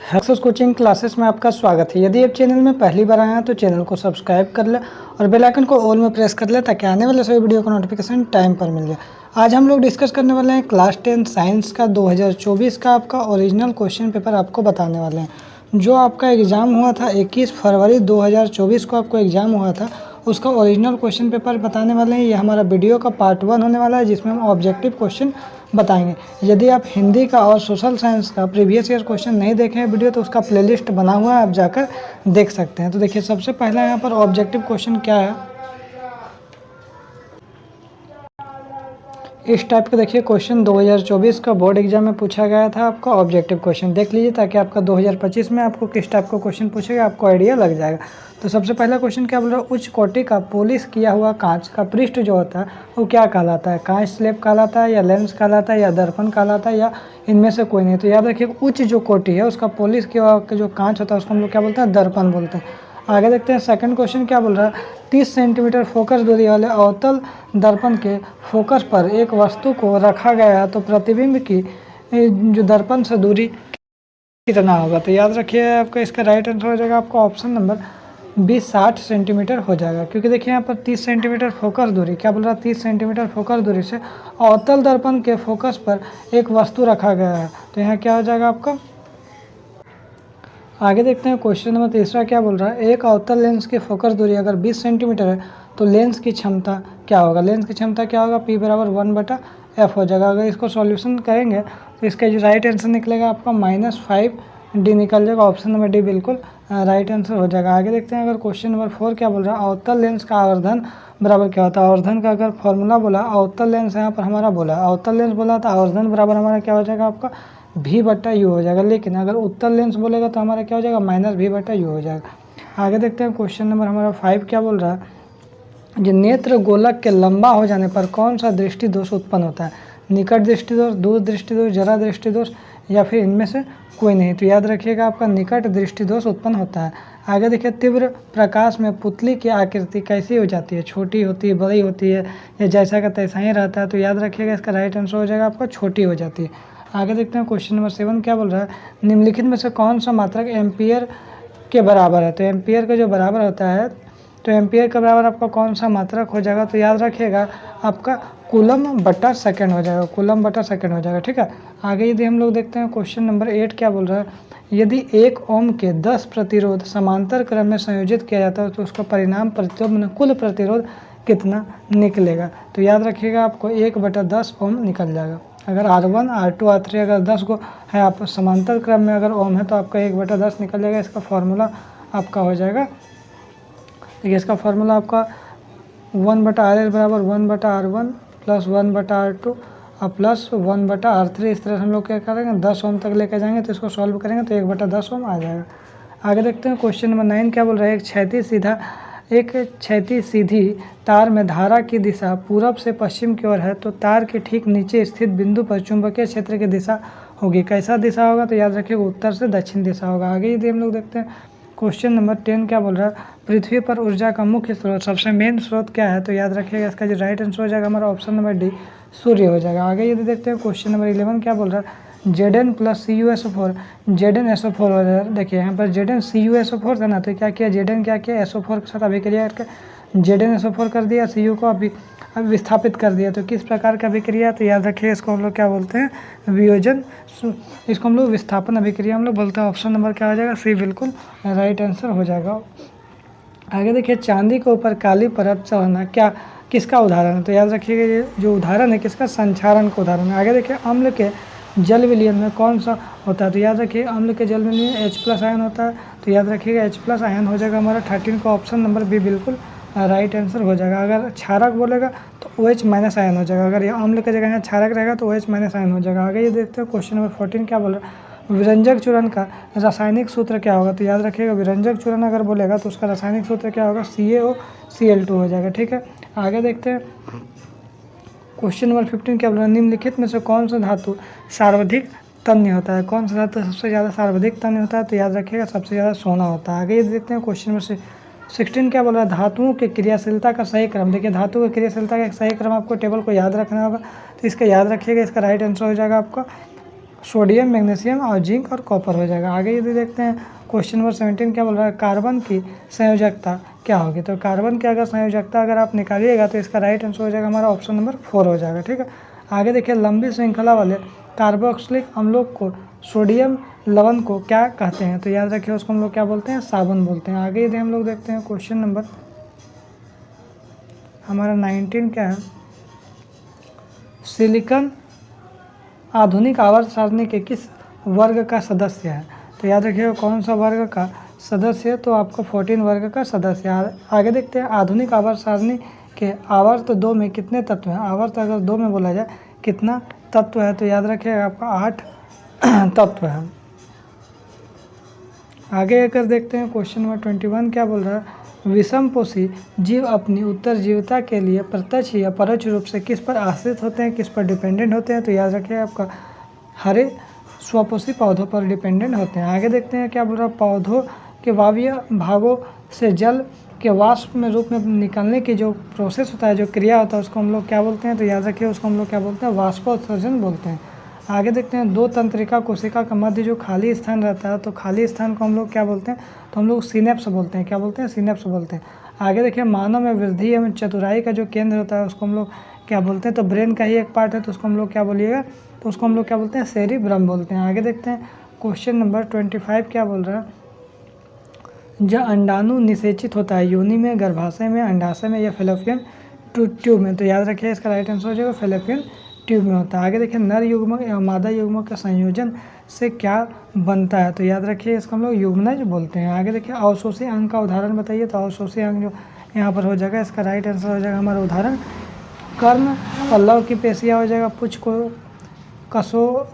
Success coaching classes में आपका स्वागत है। यदि आप चैनल में पहली बार आए हैं तो चैनल को सब्सक्राइब कर ले और बेल आइकन को ऑल में प्रेस कर ले ताकि आने वाले सभी वीडियो का नोटिफिकेशन टाइम पर मिल जाए। आज हम लोग डिस्कस करने वाले हैं क्लास 10 साइंस का 2024 का आपका ओरिजिनल क्वेश्चन पेपर आपको बताने वाले हैं। जो आपका एग्ज़ाम हुआ था 21 फरवरी 2024 को आपको एग्ज़ाम हुआ था, उसका ओरिजिनल क्वेश्चन पेपर बताने वाले हैं। ये हमारा वीडियो का पार्ट 1 होने वाला है जिसमें हम ऑब्जेक्टिव क्वेश्चन बताएंगे। यदि आप हिंदी का और सोशल साइंस का प्रीवियस ईयर क्वेश्चन नहीं देखे हैं वीडियो तो उसका प्लेलिस्ट बना हुआ है, आप जाकर देख सकते हैं। तो देखिए सबसे पहला यहाँ पर ऑब्जेक्टिव क्वेश्चन क्या है, इस टाइप का देखिए क्वेश्चन 2024 का बोर्ड एग्जाम में पूछा गया था। आपका ऑब्जेक्टिव क्वेश्चन देख लीजिए ताकि आपका 2025 में आपको किस टाइप का क्वेश्चन पूछेगा आपको आइडिया लग जाएगा। तो सबसे पहला क्वेश्चन क्या बोल रहा है, उच्च कोटि का पॉलिश किया हुआ कांच का पृष्ठ जो होता है वो क्या कहलाता है, कांच स्लैब कहलाता है या लेंस कहलाता है या दर्पण कहलाता है या इनमें से कोई नहीं। तो याद रखिए उच्च जो कोटि है उसका पॉलिश किया हुआ जो कांच होता है उसको हम लोग क्या बोलते हैं, दर्पण बोलते हैं। आगे देखते हैं सेकंड क्वेश्चन क्या बोल रहा है, 30 सेंटीमीटर फोकस दूरी वाले अवतल दर्पण के फोकस पर एक वस्तु को रखा गया है तो प्रतिबिंब की जो दर्पण से दूरी कितना होगा। तो याद रखिए आपका इसका राइट आंसर हो जाएगा आपका ऑप्शन नंबर 60 सेंटीमीटर हो जाएगा। क्योंकि देखिए यहाँ पर 30 सेंटीमीटर फोकस दूरी क्या बोल रहा है, 30 सेंटीमीटर फोकस दूरी से अवतल दर्पण के फोकस पर एक वस्तु रखा गया है। तो यहाँ क्या हो जाएगा आपका, आगे देखते हैं क्वेश्चन नंबर तीसरा क्या बोल रहा है, एक अवतल लेंस की फोकस दूरी अगर 20 सेंटीमीटर है तो लेंस की क्षमता क्या होगा। लेंस की क्षमता क्या होगा, P बराबर 1/f हो जाएगा। अगर इसको सॉल्यूशन करेंगे तो इसका जो राइट आंसर निकलेगा आपका -5D निकल जाएगा। ऑप्शन नंबर डी बिल्कुल राइट आंसर हो जाएगा। आगे देखते हैं अगर क्वेश्चन नंबर 4 क्या बोल रहा है, अवतल लेंस का आवर्धन बराबर क्या होता है। आवर्धन का अगर फॉर्मूला बोला, अवतल लेंस यहाँ पर हमारा बोला, अवतल लेंस बोला तो आवर्धन बराबर हमारा क्या हो जाएगा आपका V/U हो जाएगा। लेकिन अगर उत्तल लेंस बोलेगा तो हमारा क्या हो जाएगा -V/U हो जाएगा। आगे देखते हैं क्वेश्चन नंबर हमारा 5 क्या बोल रहा है, जो नेत्र गोलक के लंबा हो जाने पर कौन सा दृष्टि दोष उत्पन्न होता है, निकट दृष्टि दोष, दूर दृष्टि दोष, जरा दृष्टि दोष या फिर इनमें से कोई नहीं। तो याद रखिएगा आपका निकट दृष्टि दोष उत्पन्न होता है। आगे देखिए तीव्र प्रकाश में पुतली की आकृति कैसी हो जाती है, छोटी होती है, बड़ी होती है या जैसा का तैसा ही रहता है। तो याद रखिएगा इसका राइट आंसर हो जाएगा आपका छोटी हो जाती है। आगे देखते हैं क्वेश्चन नंबर 7 क्या बोल रहा है, निम्नलिखित में से कौन सा मात्रक एम्पियर के बराबर है। तो एम्पियर का जो बराबर होता है, तो एम्पियर के बराबर आपका कौन सा मात्रक हो जाएगा। तो याद रखिएगा आपका कूलम/सेकंड हो जाएगा, कूलम/सेकंड हो जाएगा। ठीक है। आगे यदि हम लोग देखते हैं क्वेश्चन नंबर 8 क्या बोल रहा है, यदि 1 ओम के 10 प्रतिरोध समांतर क्रम में संयोजित किया जाता है तो उसका परिणाम प्रतिरोध कुल प्रतिरोध कितना निकलेगा। तो याद रखिएगा आपको 1/10 ओम निकल जाएगा। अगर R1 R2 R3 अगर 10 को है आप समांतर क्रम में अगर ओम है तो आपका 1/10 निकल जाएगा। इसका फॉर्मूला आपका हो जाएगा, देखिए इसका फॉर्मूला आपका 1/RL बराबर 1/R1 प्लस 1/R2 और प्लस 1/R3। इस तरह से हम लोग क्या करेंगे 10 ओम तक लेकर जाएंगे तो इसको सॉल्व करेंगे तो 1/10 ओम आ जाएगा। आगे देखते हैं क्वेश्चन नंबर 9 क्या बोल रहा है, एक क्षैतिज सीधी तार में धारा की दिशा पूरब से पश्चिम की ओर है तो तार के ठीक नीचे स्थित बिंदु पर चुंबकीय क्षेत्र की दिशा होगी, कैसा दिशा होगा। तो याद रखिएगा उत्तर से दक्षिण दिशा होगा। आगे यदि हम लोग देखते हैं क्वेश्चन नंबर 10 क्या बोल रहा है, पृथ्वी पर ऊर्जा का मुख्य स्रोत सबसे मेन स्रोत क्या है। तो याद रखिएगा इसका जो राइट आंसर हो जाएगा हमारा ऑप्शन नंबर डी सूर्य हो जाएगा। आगे यदि देखते हैं क्वेश्चन नंबर 11 क्या बोल रहा है, Zn + CuSO4 ZnSO4 हो रहा है। देखिए यहाँ पर Zn CuSO4 था ना, तो क्या किया Zn क्या किया SO4 के साथ अभिक्रिया करके ZnSO4 कर दिया, Cu को अभी विस्थापित कर दिया। तो किस प्रकार का अभिक्रिया, तो याद रखिए इसको हम लोग क्या बोलते हैं वियोजन, इसको हम लोग विस्थापन अभिक्रिया हम लोग बोलते हैं। ऑप्शन नंबर क्या हो जाएगा सी बिल्कुल राइट आंसर हो जाएगा। आगे देखिए चांदी के ऊपर काली परत चढ़ना क्या किसका उदाहरण है। तो याद रखिएगा ये जो उदाहरण है किसका, संक्षारण का उदाहरण है। आगे देखिए अम्ल के जल विलयन में कौन सा होता है। तो याद रखिए अम्ल के जल विलयन में H+ आयन होता है। तो याद रखिएगा H+ आयन हो जाएगा हमारा 13 का ऑप्शन नंबर बी बिल्कुल राइट आंसर हो जाएगा। अगर क्षारक बोलेगा तो OH- आयन हो जाएगा, अगर ये अम्ल की जगह यहाँ क्षारक रहेगा तो OH- आयन हो जाएगा। आगे ये देखते हैं क्वेश्चन नंबर 14 क्या बोल रहा है, विरंजक चूर्ण का रासायनिक सूत्र क्या होगा। तो याद रखिएगा विरंजक चूर्ण अगर बोलेगा तो उसका रासायनिक सूत्र क्या होगा, CaOCl2 हो जाएगा। ठीक है। आगे देखते हैं क्वेश्चन नंबर 15 क्या बोल रहा है, निम्नलिखित में से कौन सा धातु सर्वाधिक तन्य होता है, कौन सा धातु सबसे ज़्यादा सर्वाधिक तन्य होता है। तो याद रखिएगा सबसे ज़्यादा सोना होता है। आगे ये देखते हैं क्वेश्चन नंबर 16 क्या बोल रहा है, धातुओं की क्रियाशीलता का सही क्रम। देखिए धातु की क्रियाशीलता का एक सही क्रम आपको टेबल को याद रखना होगा, तो इसका याद रखिएगा। इसका राइट आंसर हो जाएगा आपका सोडियम, मैग्नीशियम और जिंक और कॉपर हो जाएगा। आगे यदि देखते हैं क्वेश्चन नंबर 17 क्या बोल रहा है, कार्बन की संयोजकता क्या होगी। तो कार्बन की अगर संयोजकता अगर आप निकालिएगा तो इसका राइट आंसर हो जाएगा हमारा ऑप्शन नंबर 4 हो जाएगा। ठीक है, आगे देखिए लंबी श्रृंखला वाले कार्बोक्सिलिक अम्लों को सोडियम लवण को क्या कहते हैं। तो याद रखिए उसको हम लोग क्या बोलते हैं, साबुन बोलते हैं। आगे यदि हम लोग देखते हैं क्वेश्चन नंबर हमारा 19 क्या है, सिलिकॉन आधुनिक आवर्त सारणी के किस वर्ग का सदस्य है। तो याद रखिएगा कौन सा वर्ग का सदस्य है, तो आपका 14 वर्ग का सदस्य है। आगे देखते हैं आधुनिक आवर्त सारणी के आवर्त 2 में कितने तत्व हैं। आवर्त अगर 2 में बोला जाए कितना तत्व है, तो याद रखिएगा आपका 8 तत्व है। आगे अगर देखते हैं क्वेश्चन नंबर 21 क्या बोल रहा है, विषमपोषी जीव अपनी उत्तरजीविता के लिए प्रत्यक्ष या परोक्ष रूप से किस पर आश्रित होते हैं, किस पर डिपेंडेंट होते हैं। तो याद रखिए आपका हरे स्वपोषी पौधों पर डिपेंडेंट होते हैं। आगे देखते हैं क्या बोल रहा है, पौधों के वायवीय भागों से जल के वाष्प में रूप में निकलने की जो प्रोसेस होता है, जो क्रिया होता है, उसको हम लोग क्या बोलते हैं। तो याद रखिए उसको हम लोग क्या बोलते हैं, वाष्पोत्सर्जन बोलते हैं। आगे देखते हैं दो तंत्रिका कोशिका का मध्य जो खाली स्थान रहता है, तो खाली स्थान को हम लोग क्या बोलते हैं, तो हम लोग सिनेप्स बोलते हैं। क्या बोलते हैं, सिनेप्स बोलते हैं। आगे देखिए मानव में वृद्धि एवं चतुराई का जो केंद्र होता है उसको हम लोग क्या बोलते हैं, तो ब्रेन का ही एक पार्ट है, तो उसको हम लोग क्या बोलिएगा, तो उसको हम लोग क्या बोलते हैं, सेरिब्रम बोलते हैं। आगे देखते हैं क्वेश्चन नंबर 25 क्या बोल रहा है, जब अंडाणु निषेचित होता है योनि में, गर्भाशय में, अंडाशय में या फेलोपियन ट्यूब में। तो याद रखिए इसका राइट आंसर हो जाएगा फेलोपियन ट्यूब में होता है। आगे देखिए नर युग्मक एवं मादा युग्मक के संयोजन से क्या बनता है। तो याद रखिए इसको हम लोग युग्मनज बोलते हैं। आगे देखिए अवशोषी अंग का उदाहरण बताइए। तो अवशोषी अंग जो यहाँ पर हो जाएगा, इसका राइट आंसर हो जाएगा हमारा उदाहरण कर्ण पल्लव की पेशियाँ हो जाएगा, पुच्छ को कसो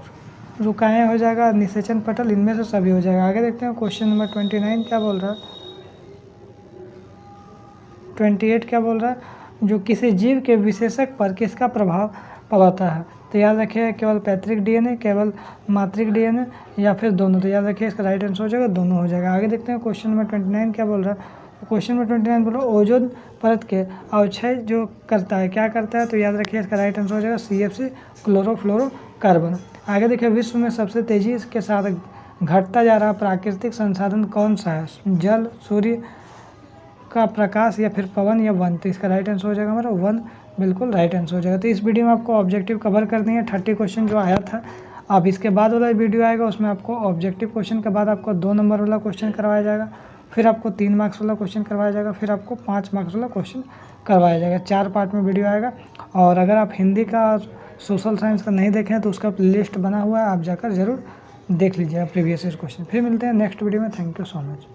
रुकाएँ हो जाएगा, निषेचन पटल, इनमें से सभी हो जाएगा। आगे देखते हैं क्वेश्चन नंबर 29 क्या बोल रहा है, 28 क्या बोल रहा है, जो किसी जीव के विशेषक पर किसका प्रभाव पड़ता है। तो याद रखिए केवल पैतृक डीएनए, केवल मातृक डीएनए या फिर दोनों। तो याद रखिए इसका राइट आंसर हो जाएगा दोनों हो जाएगा। आगे देखते हैं क्वेश्चन नंबर 29 क्या बोल रहा है, क्वेश्चन नंबर 29 बोल रहा है ओजोन परत के अवक्षय जो करता है, क्या करता है। तो याद रखिए इसका राइट आंसर हो जाएगा CFC, क्लोरोफ्लोरोकार्बन। आगे देखिए विश्व में सबसे तेजी के साथ घटता जा रहा प्राकृतिक संसाधन कौन सा है, जल, सूर्य का प्रकाश या फिर पवन या वन। तो इसका राइट आंसर हो जाएगा हमारा वन, बिल्कुल राइट आंसर हो जाएगा। तो इस वीडियो में आपको ऑब्जेक्टिव कवर कर दिए 30 क्वेश्चन जो आया था। अब इसके बाद वाला वीडियो आएगा उसमें आपको ऑब्जेक्टिव क्वेश्चन के बाद आपको 2 नंबर वाला क्वेश्चन करवाया जाएगा, फिर आपको 3 मार्क्स वाला क्वेश्चन करवाया जाएगा, फिर आपको 5 मार्क्स वाला क्वेश्चन करवाया जाएगा। 4 पार्ट में वीडियो आएगा। और अगर आप हिंदी का, सोशल साइंस का नहीं देखें तो उसका लिस्ट बना हुआ है, आप जाकर जरूर देख लीजिएगा प्रीवियस ईयर क्वेश्चन। फिर मिलते हैं नेक्स्ट वीडियो में। Thank you so much.